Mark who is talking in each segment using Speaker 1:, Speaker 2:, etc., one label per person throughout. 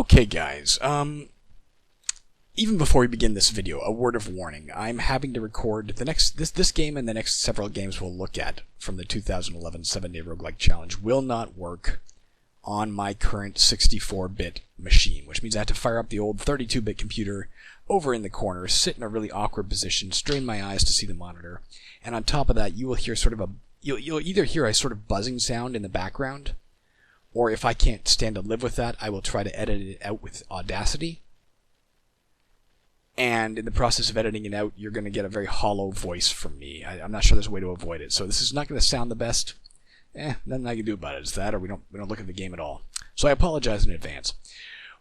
Speaker 1: Okay guys, even before we begin this video, a word of warning. I'm having to record this game and the next several games we'll look at from the 2011 7-Day Roguelike Challenge will not work on my current 64-bit machine, which means I have to fire up the old 32-bit computer over in the corner, sit in a really awkward position, strain my eyes to see the monitor, and on top of that you will hear you'll either hear a sort of buzzing sound in the background, or if I can't stand to live with that, I will try to edit it out with Audacity. And in the process of editing it out, you're going to get a very hollow voice from me. I'm not sure there's a way to avoid it. So this is not going to sound the best. Nothing I can do about it. It's that, or we don't look at the game at all. So I apologize in advance.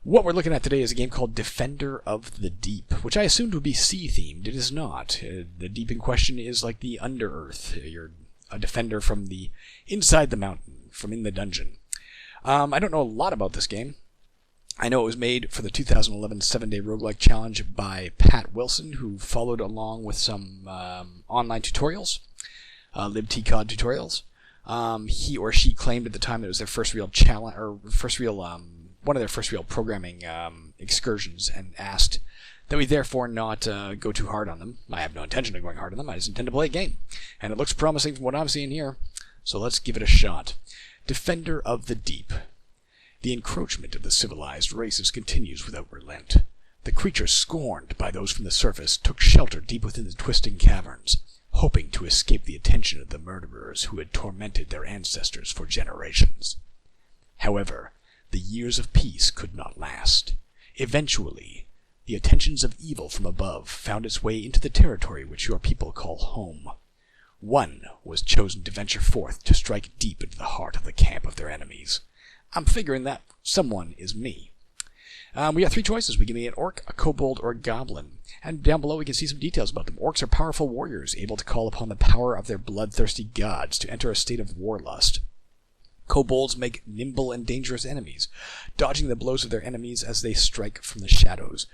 Speaker 1: What we're looking at today is a game called Defender of the Deep, which I assumed would be sea-themed. It is not. The deep in question is like the Under-Earth. You're a defender from the inside the mountain, from in the dungeon. I don't know a lot about this game. I know it was made for the 2011 7-Day Roguelike Challenge by Pat Wilson, who followed along with some online tutorials, libtcod tutorials. He or she claimed at the time that it was their first real challenge, or one of their first real programming excursions, and asked that we therefore not go too hard on them. I have no intention of going hard on them. I just intend to play a game, and it looks promising from what I'm seeing here. So let's give it a shot. Defender of the Deep. The encroachment of the civilized races continues without relent. The creatures scorned by those from the surface took shelter deep within the twisting caverns, hoping to escape the attention of the murderers who had tormented their ancestors for generations. However, the years of peace could not last. Eventually, the attentions of evil from above found its way into the territory which your people call home. One was chosen to venture forth to strike deep into the heart of the camp of their enemies. I'm figuring that someone is me. We have three choices. We can be an orc, a kobold, or a goblin. And down below we can see some details about them. Orcs are powerful warriors, able to call upon the power of their bloodthirsty gods to enter a state of warlust. Kobolds make nimble and dangerous enemies, dodging the blows of their enemies as they strike from the shadows.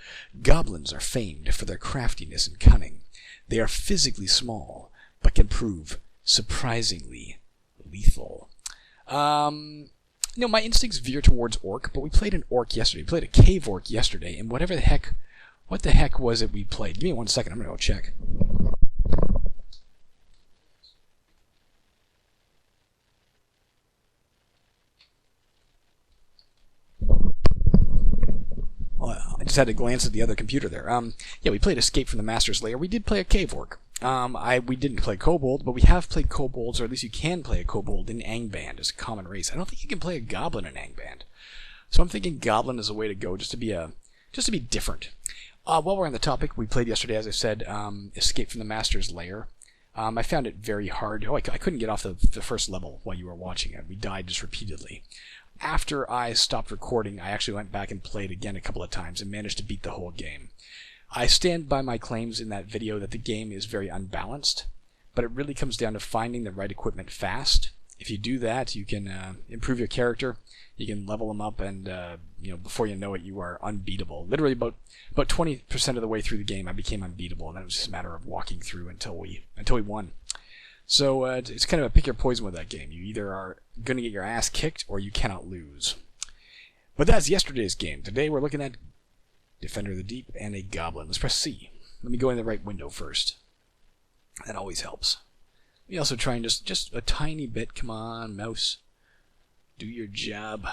Speaker 1: Goblins are famed for their craftiness and cunning. They are physically small, but can prove surprisingly lethal. My instincts veer towards orc, but we played an orc yesterday. We played a cave orc yesterday, and what the heck was it we played? Give me 1 second, I'm gonna go check. I just had to glance at the other computer there. We played Escape from the Master's Lair. We did play a cave orc. We didn't play kobold, but we have played kobolds, or at least you can play a kobold in Angband as a common race. I don't think you can play a goblin in Angband. So I'm thinking goblin is a way to go, just to be different. While we're on the topic, we played yesterday, as I said, Escape from the Master's Lair. I found it very hard. I couldn't get off the first level while you were watching it. We died just repeatedly. After I stopped recording, I actually went back and played again a couple of times and managed to beat the whole game. I stand by my claims in that video that the game is very unbalanced, but it really comes down to finding the right equipment fast. If you do that, you can improve your character, you can level them up, and before you know it, you are unbeatable. Literally about 20% of the way through the game, I became unbeatable, and then it was just a matter of walking through until we won. So it's kind of a pick your poison with that game. You either are going to get your ass kicked, or you cannot lose. But that's yesterday's game. Today we're looking at Defender of the Deep and a goblin. Let's press C. Let me go in the right window first. That always helps. Let me also try and just a tiny bit. Come on, mouse. Do your job.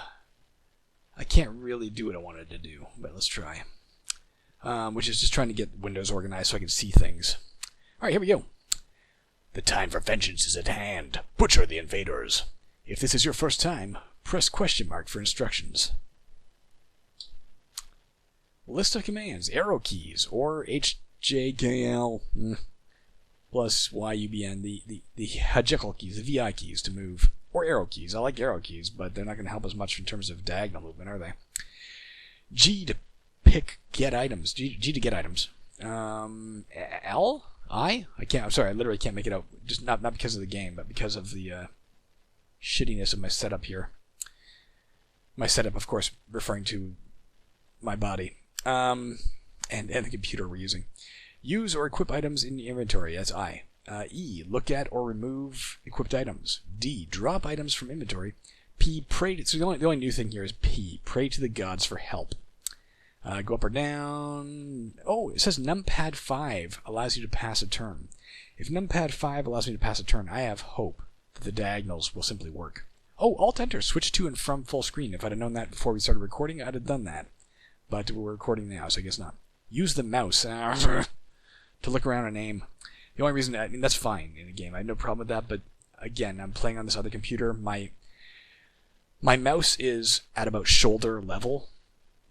Speaker 1: I can't really do what I wanted to do, but let's try. Which is just trying to get windows organized so I can see things. Alright, here we go. The time for vengeance is at hand. Butcher the invaders. If this is your first time, press question mark for instructions. List of commands. Arrow keys, or HJKL plus YUBN, the Hajekal keys, the VI keys to move. Or arrow keys. I like arrow keys, but they're not going to help us much in terms of diagonal movement, are they? G to get items. G to get items. L? I can't. I'm sorry. I literally can't make it out. Just not because of the game, but because of the shittiness of my setup here. My setup, of course, referring to my body and the computer we're using. Use or equip items in the inventory. That's I. E. Look at or remove equipped items. D. Drop items from inventory P, pray to... So the only new thing here is P. Pray to the gods for help. Go up or down. Oh, it says numpad 5 allows you to pass a turn. If numpad 5 allows me to pass a turn, I have hope that the diagonals will simply work. Oh, Alt-Enter, switch to and from full screen. If I'd have known that before we started recording, I'd have done that. But we're recording now, so I guess not. Use the mouse to look around and aim. The only reason, I mean, that's fine in a game. I have no problem with that, but again, I'm playing on this other computer. My mouse is at about shoulder level,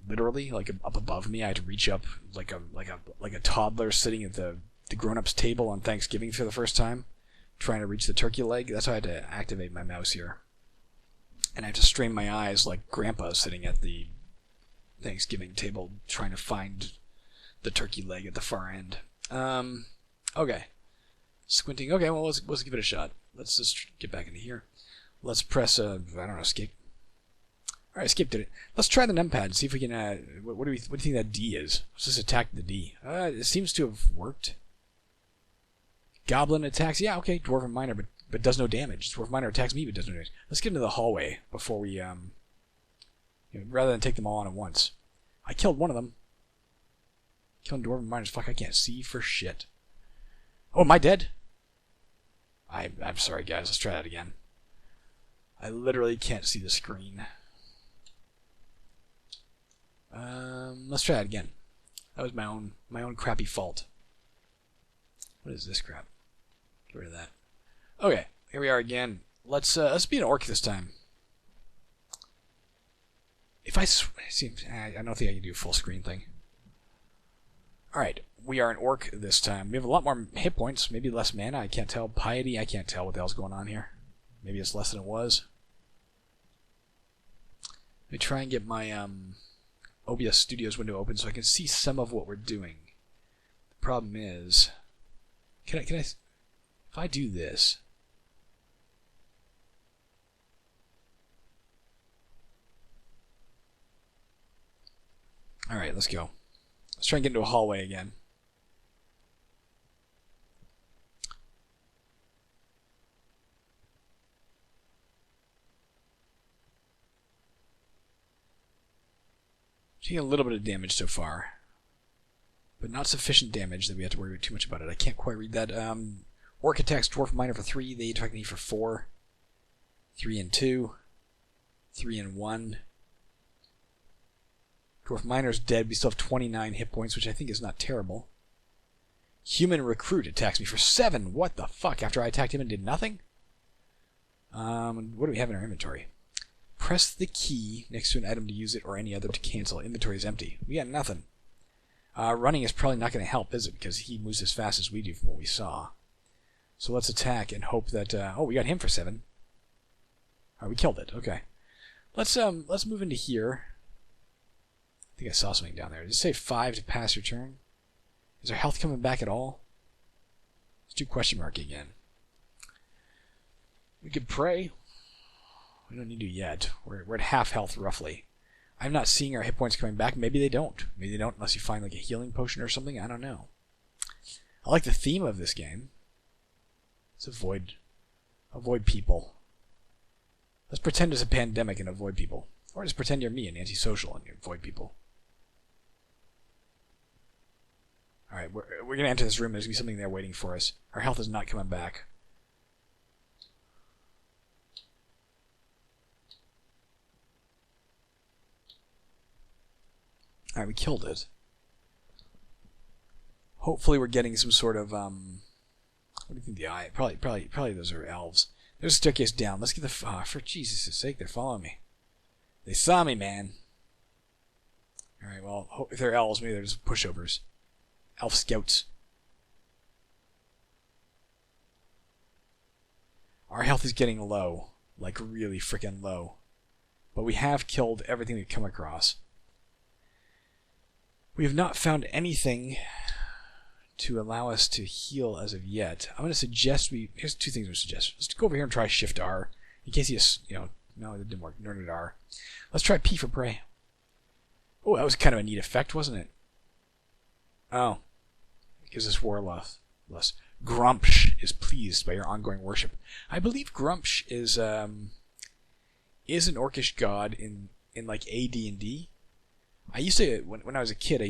Speaker 1: literally, like up above me. I had to reach up like a toddler sitting at the grown-ups table on Thanksgiving for the first time, trying to reach the turkey leg. That's how I had to activate my mouse here. And I have to strain my eyes like Grandpa sitting at the Thanksgiving table trying to find the turkey leg at the far end. Okay. Squinting. Okay, well, let's give it a shot. Let's just get back into here. Let's press, I don't know, escape. Alright, escape did it. Let's try the numpad and see if we can, what do you think that D is? Let's just attack the D. It seems to have worked. Goblin attacks, yeah, okay, Dwarven Miner, but does no damage. Dwarven Miner attacks me, but does no damage. Let's get into the hallway before we, rather than take them all on at once. I killed one of them. Killing Dwarven Miners, fuck, I can't see for shit. Oh, am I dead? I'm sorry, guys. Let's try that again. I literally can't see the screen. Let's try that again. That was my own crappy fault. What is this crap? Get rid of that. Okay, here we are again. Let's be an orc this time. If I don't think I can do a full screen thing. All right. We are an orc this time. We have a lot more hit points, maybe less mana, I can't tell. Piety, I can't tell what the hell's going on here. Maybe it's less than it was. Let me try and get my OBS Studios window open so I can see some of what we're doing. The problem is, can I, if I do this, alright, let's go. Let's try and get into a hallway again. Taking a little bit of damage so far, but not sufficient damage that we have to worry too much about it. I can't quite read that. Orc attacks Dwarf Miner for 3. They attack me for 4. 3 and 2. 3 and 1. Dwarf Miner's dead. We still have 29 hit points, which I think is not terrible. Human Recruit attacks me for 7. What the fuck? After I attacked him and did nothing? What do we have in our inventory? Press the key next to an item to use it or any other to cancel. Inventory is empty. We got nothing. Running is probably not going to help, is it? Because he moves as fast as we do from what we saw. So let's attack and hope that... oh, we got him for 7. Alright, we killed it. Okay. Let's move into here. I think I saw something down there. Did it say 5 to pass your turn? Is our health coming back at all? Let's do question mark again. We could pray. We don't need to yet. We're at half health, roughly. I'm not seeing our hit points coming back. Maybe they don't. Maybe they don't unless you find like a healing potion or something. I don't know. I like the theme of this game. Let's avoid people. Let's pretend it's a pandemic and avoid people. Or just pretend you're me and antisocial and you avoid people. Alright, we're going to enter this room. There's going to be something there waiting for us. Our health is not coming back. Alright, we killed it. Hopefully we're getting some sort of, what do you think the eye? Probably those are elves. There's a staircase down. Let's get the, for Jesus' sake, they're following me. They saw me, man. Alright, well, if they're elves, maybe they're just pushovers. Elf scouts. Our health is getting low. Like, really freaking low. But we have killed everything we've come across. We have not found anything to allow us to heal as of yet. I'm going to suggest here's 2 things I'm going to suggest. Let's go over here and try Shift R. In case no, it didn't work. Nerded R. Let's try P for pray. Oh, that was kind of a neat effect, wasn't it? Oh. It gives us warlust. Grumpsh is pleased by your ongoing worship. I believe Grumpsh is is an orcish god in like AD&D. I used to when I was a kid.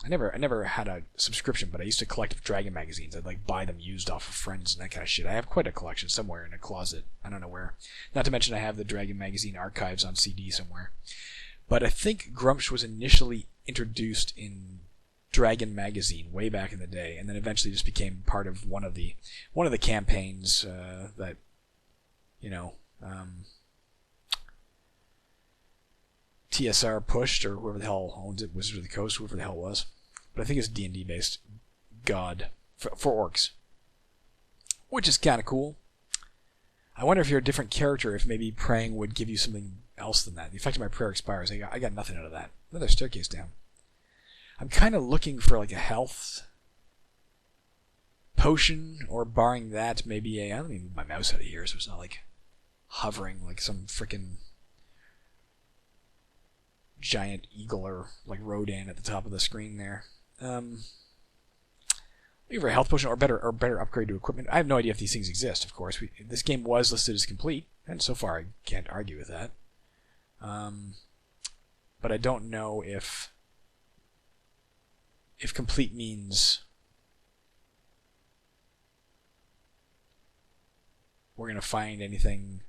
Speaker 1: I never had a subscription, but I used to collect Dragon magazines. I'd like buy them used off of friends and that kind of shit. I have quite a collection somewhere in a closet. I don't know where. Not to mention I have the Dragon magazine archives on CD somewhere. But I think Grumsh was initially introduced in Dragon magazine way back in the day, and then eventually just became part of one of the campaigns that TSR pushed, or whoever the hell owns it, Wizards of the Coast, whoever the hell it was. But I think it's D&D based god for orcs, which is kind of cool. I wonder if you're a different character, if maybe praying would give you something else than that. The effect of my prayer expires. I got nothing out of that. Another staircase down. I'm kind of looking for like a health potion, or barring that, maybe I don't even move my mouse out of here, so it's not like hovering like some freaking giant eagle or like Rodan at the top of the screen there. Looking for a health potion or better upgrade to equipment. I have no idea if these things exist. Of course, this game was listed as complete, and so far I can't argue with that. But I don't know if complete means we're gonna find anything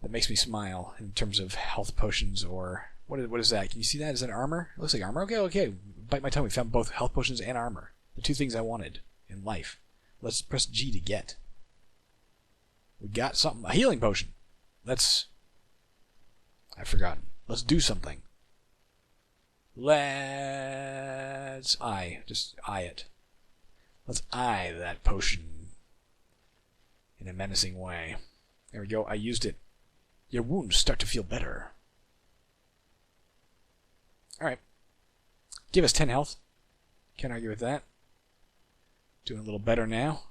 Speaker 1: that makes me smile in terms of health potions, or what is that? Can you see that? Is that armor? It looks like armor. Okay. Bite my tongue. We found both health potions and armor. The two things I wanted in life. Let's press G to get. We got something. A healing potion. I've forgotten. Let's do something. Let's just eye it. Let's eye that potion in a menacing way. There we go. I used it. Your wounds start to feel better. Alright. Give us 10 health. Can't argue with that. Doing a little better now.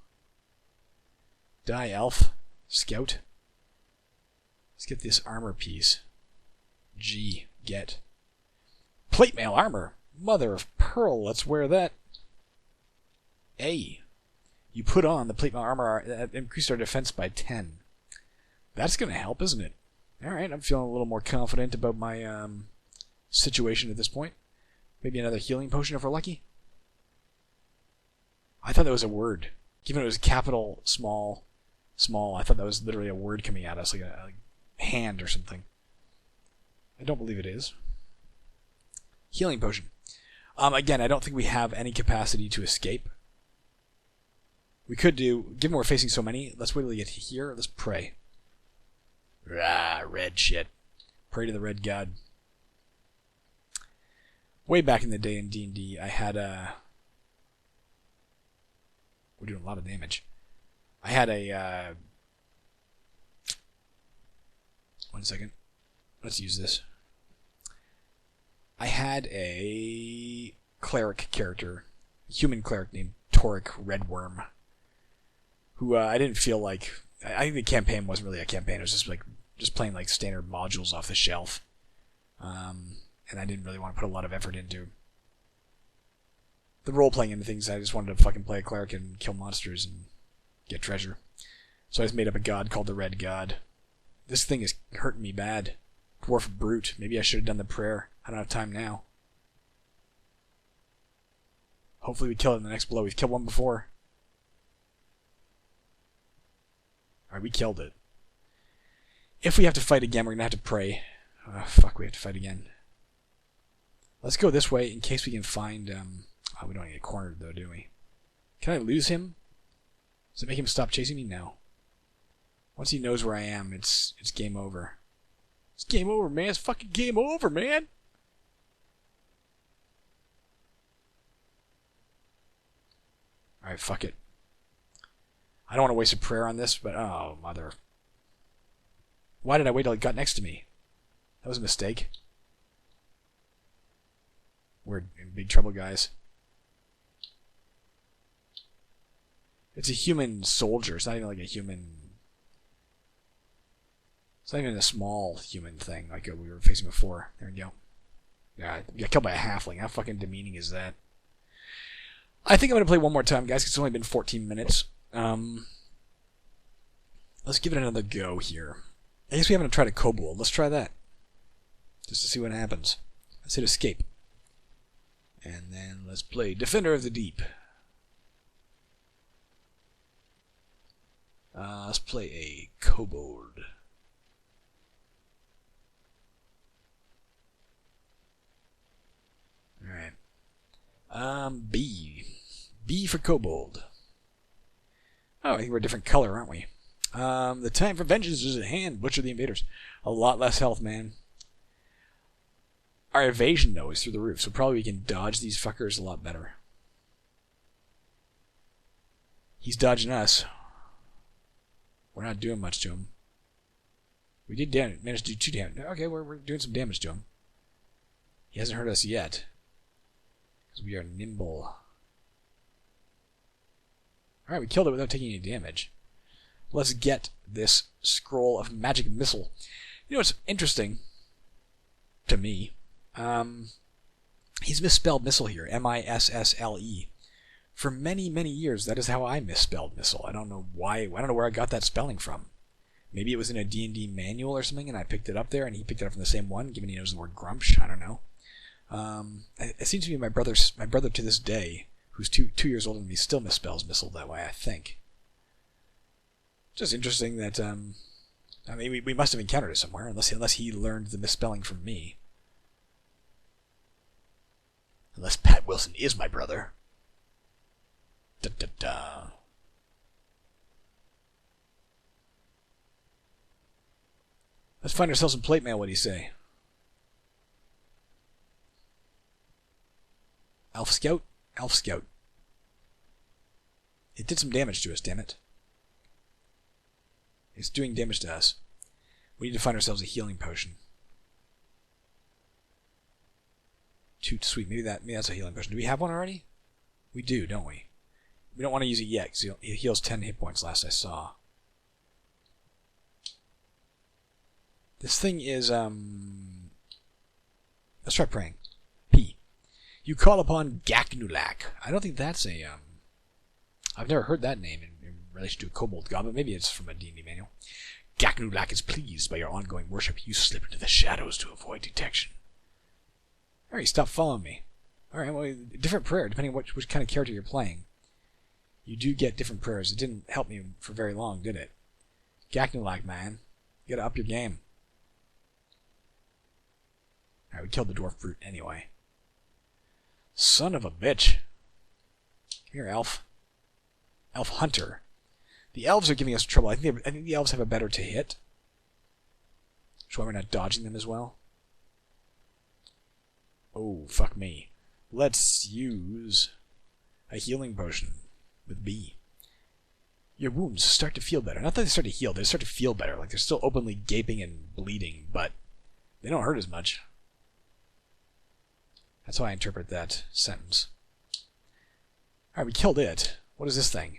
Speaker 1: Die, elf. Scout. Let's get this armor piece. G. Get. Plate mail armor. Mother of pearl. Let's wear that. A. You put on the plate mail armor that increased our defense by 10. That's going to help, isn't it? Alright, I'm feeling a little more confident about my situation at this point. Maybe another healing potion if we're lucky. I thought that was a word. Given it was capital, small, I thought that was literally a word coming at us, like a hand or something. I don't believe it is. Healing potion. Again, I don't think we have any capacity to escape. We could do, given we're facing so many, let's wait till we get here. Let's pray. Rah, red shit. Pray to the red god. Way back in the day in D&D, I had a... We're doing a lot of damage. I had a... 1 second. Let's use this. I had a cleric character, human cleric named Toric Redworm, who I didn't feel like... I think the campaign wasn't really a campaign. It was just playing like standard modules off the shelf. And I didn't really want to put a lot of effort into the role-playing into things. I just wanted to fucking play a cleric and kill monsters and get treasure. So I just made up a god called the Red God. This thing is hurting me bad. Dwarf brute. Maybe I should have done the prayer. I don't have time now. Hopefully we kill it in the next blow. We've killed one before. Alright, we killed it. If we have to fight again, we're going to have to pray. Fuck, we have to fight again. Let's go this way in case we can find... we don't want to get cornered, though, do we? Can I lose him? Does it make him stop chasing me? No. Once he knows where I am, it's game over. It's game over, man. It's fucking game over, man. Alright, fuck it. I don't want to waste a prayer on this, but... Oh, mother... Why did I wait till he got next to me? That was a mistake. We're in big trouble, guys. It's a human soldier. It's not even like a human... It's not even a small human thing like we were facing before. There we go. Yeah, I got killed by a halfling. How fucking demeaning is that? I think I'm going to play one more time, guys, 'cause it's only been 14 minutes. Let's give it another go here. I guess we haven't tried a kobold. Let's try that. Just to see what happens. Let's hit escape. And then let's play Defender of the Deep. Let's play a kobold. Alright. B. B for kobold. Oh, I think we're a different color, aren't we? The time for vengeance is at hand. Butcher the invaders. A lot less health, man. Our evasion, though, is through the roof, so probably we can dodge these fuckers a lot better. He's dodging us. We're not doing much to him. We did manage to do 2 damage. Okay, we're doing some damage to him. He hasn't hurt us yet. Because we are nimble. Alright, we killed it without taking any damage. Let's get this scroll of magic missile. You know what's interesting to me? He's misspelled missile here. M-I-S-S-L-E. For many, many years, that is how I misspelled missile. I don't know why. I don't know where I got that spelling from. Maybe it was in a D&D manual or something, and I picked it up there, and he picked it up from the same one, given he knows the word grumsh. I don't know. It seems to be my brother to this day, who's 2 years older than me, still misspells missile that way, I think. Just interesting that, I mean, we must have encountered it somewhere, unless he learned the misspelling from me. Unless Pat Wilson is my brother. Da da da. Let's find ourselves some plate mail, what do you say? Elf Scout? Elf Scout. It did some damage to us, damn it. It's doing damage to us. We need to find ourselves a healing potion. Toot sweet. Maybe that's a healing potion. Do we have one already? We do, don't we? We don't want to use it yet, because it heals 10 hit points last I saw. This thing is, let's try praying. P. You call upon Gaknulak. I don't think that's a, I've never heard that name in relation to a kobold god, but maybe it's from a D&D manual. Gaknulak is pleased by your ongoing worship. You slip into the shadows to avoid detection. Alright, stop following me. Alright, well, different prayer, depending on which kind of character you're playing. You do get different prayers. It didn't help me for very long, did it? Gaknulak, man. You gotta up your game. Alright, we killed the dwarf brute anyway. Son of a bitch. Come here, elf. Elf hunter. The elves are giving us trouble. I think the elves have a better to hit. That's why we're not dodging them as well. Oh, fuck me. Let's use a healing potion with B. Your wounds start to feel better. Not that they start to heal, they start to feel better. Like they're still openly gaping and bleeding, but they don't hurt as much. That's how I interpret that sentence. Alright, we killed it. What is this thing?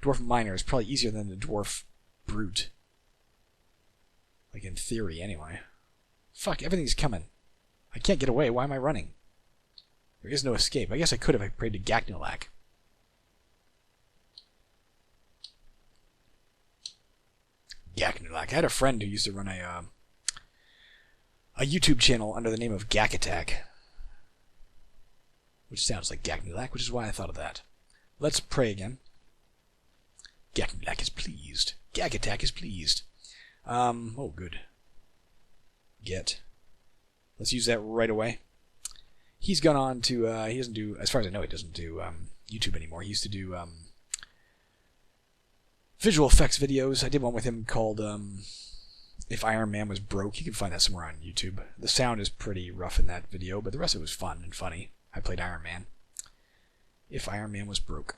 Speaker 1: Dwarf miner is probably easier than the dwarf brute. Like in theory, anyway. Fuck, everything's coming. I can't get away. Why am I running? There is no escape. I guess I could if I prayed to Gaknulak. Gaknulak. I had a friend who used to run a YouTube channel under the name of Gak Attack. Which sounds like Gaknulak, which is why I thought of that. Let's pray again. Gaknulak is pleased. Gak Attack is pleased. Oh, good. Get. Let's use that right away. He's gone on to, he doesn't do, as far as I know, he doesn't do YouTube anymore. He used to do visual effects videos. I did one with him called If Iron Man Was Broke. You can find that somewhere on YouTube. The sound is pretty rough in that video, but the rest of it was fun and funny. I played Iron Man. If Iron Man Was Broke.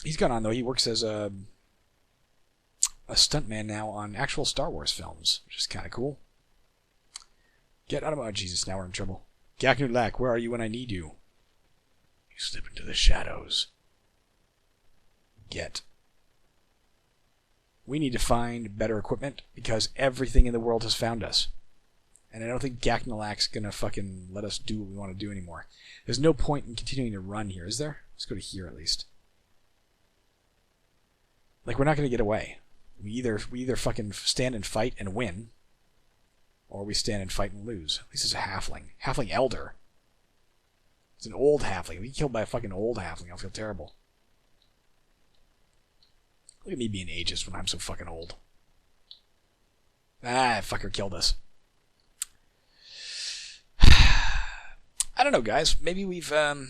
Speaker 1: He's gone on, though. He works as a stuntman now on actual Star Wars films, which is kind of cool. Get out of my... Oh, Jesus, now we're in trouble. Gaknulak, where are you when I need you? You slip into the shadows. Get. We need to find better equipment, because everything in the world has found us. And I don't think Gaknulak's gonna fucking let us do what we want to do anymore. There's no point in continuing to run here, is there? Let's go to here, at least. Like, we're not gonna get away. We either fucking stand and fight and win, or we stand and fight and lose. At least it's a halfling. Halfling elder. It's an old halfling. If we get killed by a fucking old halfling, I'll feel terrible. Look at me being ageist when I'm so fucking old. Ah, fucker killed us. I don't know, guys. Maybe we've, I'm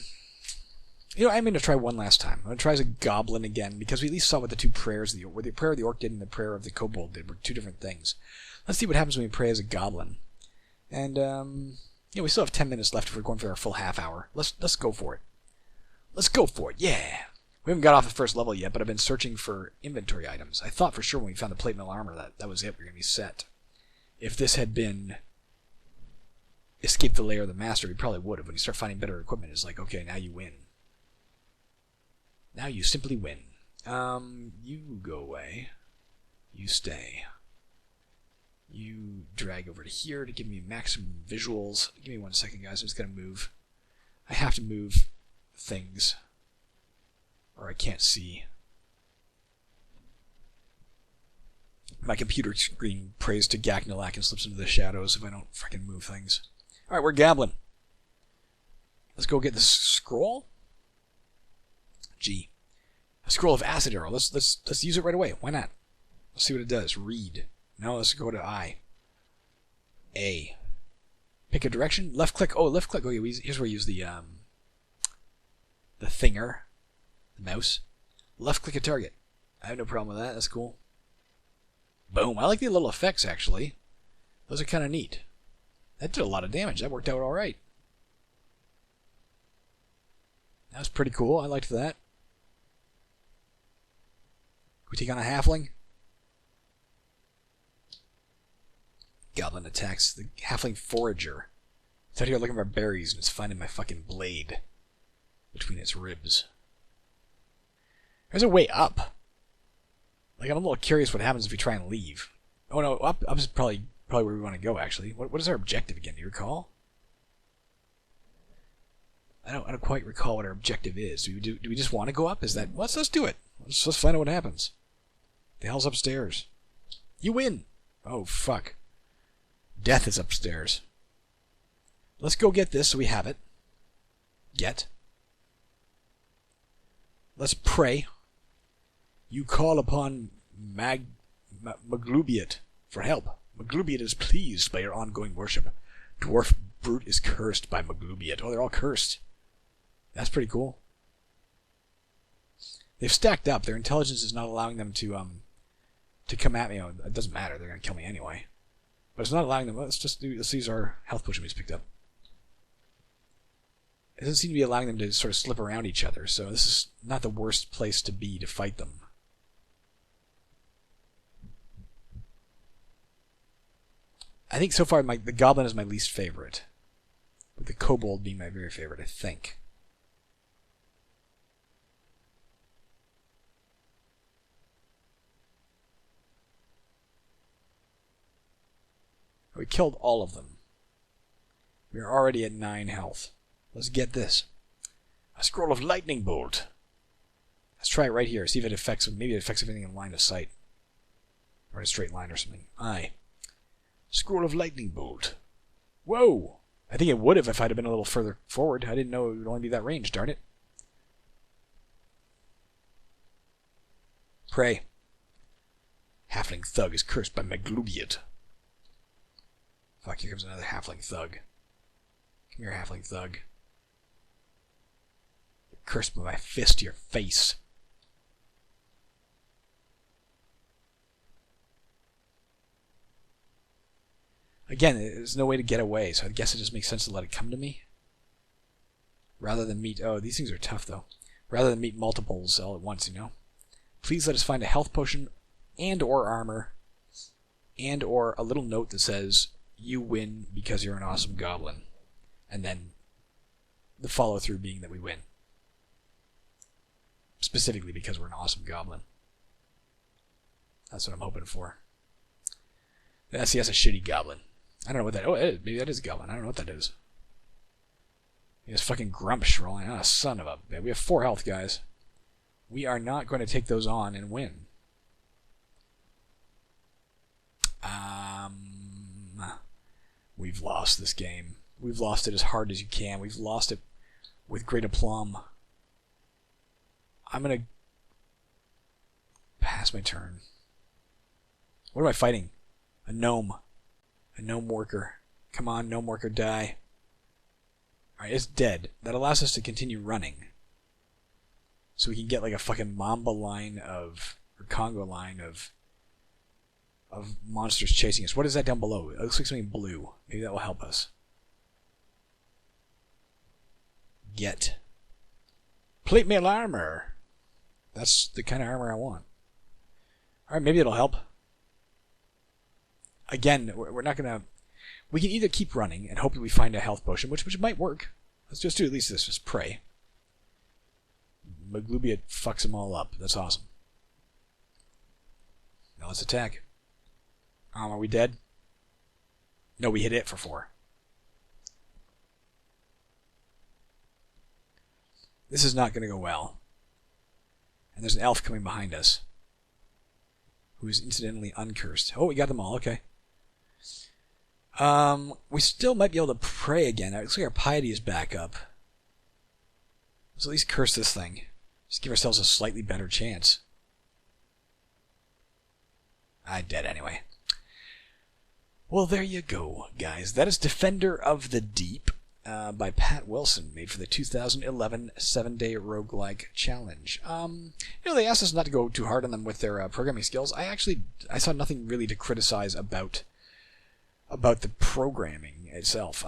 Speaker 1: going to try one last time. I'm going to try as a goblin again, because we at least saw what the two prayers, what the prayer of the orc did and the prayer of the kobold did, were two different things. Let's see what happens when we pray as a goblin. And, we still have 10 minutes left if we're going for our full half hour. Let's go for it. Let's go for it, yeah! We haven't got off the first level yet, but I've been searching for inventory items. I thought for sure when we found the plate mail armor that was it. We're going to be set. If this had been Escape the Lair of the Master, we probably would have. When you start finding better equipment, it's like, okay, now you win. Now you simply win. You go away. You stay. You drag over to here to give me maximum visuals. Give me 1 second, guys. I'm just going to move. I have to move things, or I can't see. My computer screen prays to Gaknalak and slips into the shadows if I don't freaking move things. Alright, we're gabbling. Let's go get this scroll. G. A scroll of acid arrow. Let's use it right away. Why not? Let's see what it does. Read. No, let's go to I. A. Pick a direction. Left click. Oh, left click. Okay, here's where we use the thinger. The mouse. Left click a target. I have no problem with that. That's cool. Boom. I like the little effects, actually. Those are kind of neat. That did a lot of damage. That worked out all right. That was pretty cool. I liked that. Can we take on a halfling? Goblin attacks the halfling forager. It's out here looking for berries, and it's finding my fucking blade between its ribs. There's a way up. Like, I'm a little curious what happens if we try and leave. Oh no, up is probably where we want to go, actually. What is our objective again? Do you recall? I don't quite recall what our objective is. Do we just want to go up? Is that... Let's do it. Let's find out what happens. The hell's upstairs? You win! Oh, fuck. Death is upstairs. Let's go get this so we have it. Get. Let's pray. You call upon Maglubiet for help. Maglubiet is pleased by your ongoing worship. Dwarf brute is cursed by Maglubiet. Oh, they're all cursed. That's pretty cool. They've stacked up. Their intelligence is not allowing them to come at me. Oh, it doesn't matter. They're going to kill me anyway. But it's not allowing them. Let's use our health potion we just picked up. It doesn't seem to be allowing them to sort of slip around each other, so this is not the worst place to be to fight them. I think so far the goblin is my least favorite, with the kobold being my very favorite, I think. We killed all of them. We are already at 9 health. Let's get this. A scroll of lightning bolt. Let's try it right here. See if it affects... Maybe it affects everything in line of sight. Or in a straight line or something. Aye. Scroll of lightning bolt. Whoa! I think it would have if I'd have been a little further forward. I didn't know it would only be that range, darn it. Pray. Halfling thug is cursed by Maglubiet. Fuck, here comes another halfling thug. Come here, halfling thug. You're cursed by my fist to your face. Again, there's no way to get away, so I guess it just makes sense to let it come to me. Rather than meet... Oh, these things are tough, though. Rather than meet multiples all at once, you know? Please let us find a health potion and or armor and or a little note that says, you win because you're an awesome goblin. And then the follow-through being that we win. Specifically because we're an awesome goblin. That's what I'm hoping for. That's a shitty goblin. I don't know what that... Oh, maybe that is a goblin. I don't know what that is. He has fucking grumps rolling. Ah, son of a... We have 4 health, guys. We are not going to take those on and win. We've lost this game. We've lost it as hard as you can. We've lost it with great aplomb. I'm going to pass my turn. What am I fighting? A gnome. A gnome worker. Come on, gnome worker, die. Alright, it's dead. That allows us to continue running. So we can get like a fucking Mamba line of, or Congo line of monsters chasing us. What is that down below? It looks like something blue. Maybe that will help us. Get. Plate mail armor. That's the kind of armor I want. Alright, maybe it'll help. Again, we're not going to... We can either keep running and hope that we find a health potion, which might work. Let's just do at least this. Just pray. Maglubia fucks them all up. That's awesome. Now let's attack. Are we dead? No, we hit it for 4. This is not going to go well. And there's an elf coming behind us, who is incidentally uncursed. Oh, we got them all. Okay. We still might be able to pray again. It looks like our piety is back up. Let's at least curse this thing. Just give ourselves a slightly better chance. I'm dead anyway. Well, there you go, guys. That is Defender of the Deep by Pat Wilson, made for the 2011 7-Day Roguelike Challenge. They asked us not to go too hard on them with their programming skills. I saw nothing really to criticize about the programming itself.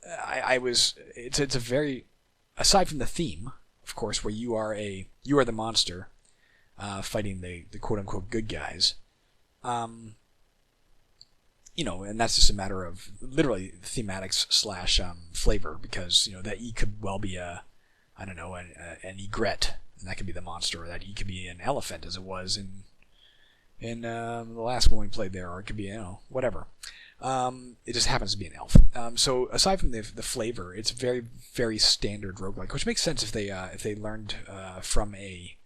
Speaker 1: It's a very, aside from the theme, of course, where you are the monster fighting the quote unquote good guys. And that's just a matter of literally thematics / flavor, because that E could well be an egret, and that could be the monster, or that E could be an elephant, as it was in the last one we played there, or it could be whatever. It just happens to be an elf. So aside from the flavor, it's very, very standard roguelike, which makes sense if they learned from a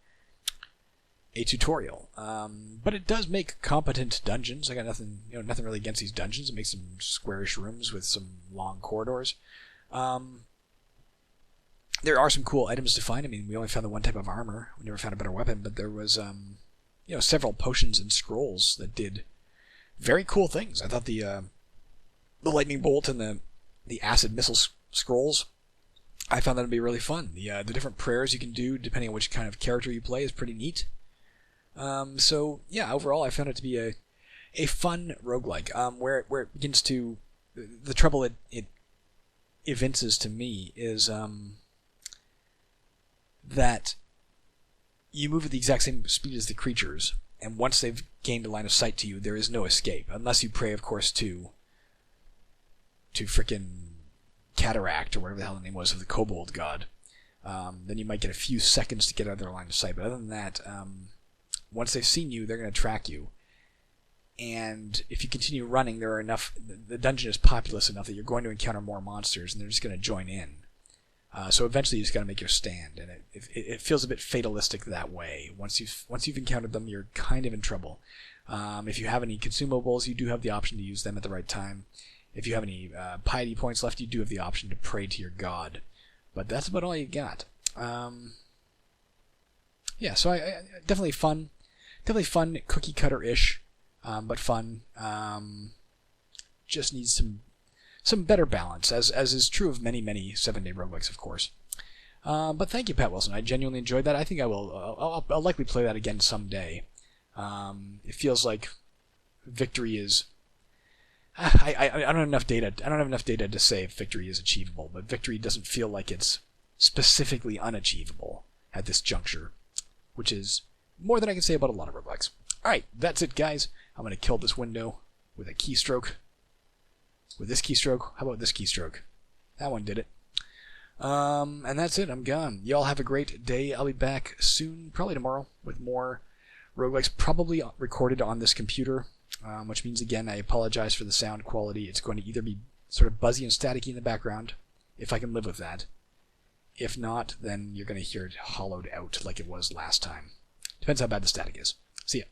Speaker 1: tutorial. But it does make competent dungeons. I got nothing really against these dungeons. It makes some squarish rooms with some long corridors. There are some cool items to find. I mean, we only found the one type of armor. We never found a better weapon, but there was several potions and scrolls that did very cool things. I thought the lightning bolt and the acid missile scrolls, I found that to be really fun. The different prayers you can do depending on which kind of character you play is pretty neat. So yeah, overall I found it to be a fun roguelike. Where it begins to, the trouble it evinces to me is that you move at the exact same speed as the creatures, and once they've gained a line of sight to you, there is no escape, unless you pray, of course, to frickin' Cataract, or whatever the hell the name was of the kobold god. Then you might get a few seconds to get out of their line of sight, but other than that, once they've seen you, they're going to track you. And if you continue running, the dungeon is populous enough that you're going to encounter more monsters, and they're just going to join in. So eventually you just got to make your stand, and it feels a bit fatalistic that way. Once you've encountered them, you're kind of in trouble. If you have any consumables, you do have the option to use them at the right time. If you have any piety points left, you do have the option to pray to your god. But that's about all you got. Yeah, so I definitely fun, cookie cutter-ish, but fun. Just needs some better balance, as is true of many 7-day roguelikes, of course. But thank you, Pat Wilson. I genuinely enjoyed that. I think I will. I'll likely play that again someday. It feels like victory is. I don't have enough data. I don't have enough data to say if victory is achievable, but victory doesn't feel like it's specifically unachievable at this juncture, which is more than I can say about a lot of roguelikes. All right, that's it, guys. I'm going to kill this window with a keystroke. With this keystroke. How about this keystroke? That one did it. And that's it. I'm gone. Y'all have a great day. I'll be back soon, probably tomorrow, with more roguelikes, probably recorded on this computer, which means, again, I apologize for the sound quality. It's going to either be sort of buzzy and staticky in the background, if I can live with that. If not, then you're going to hear it hollowed out like it was last time. Depends how bad the static is. See ya.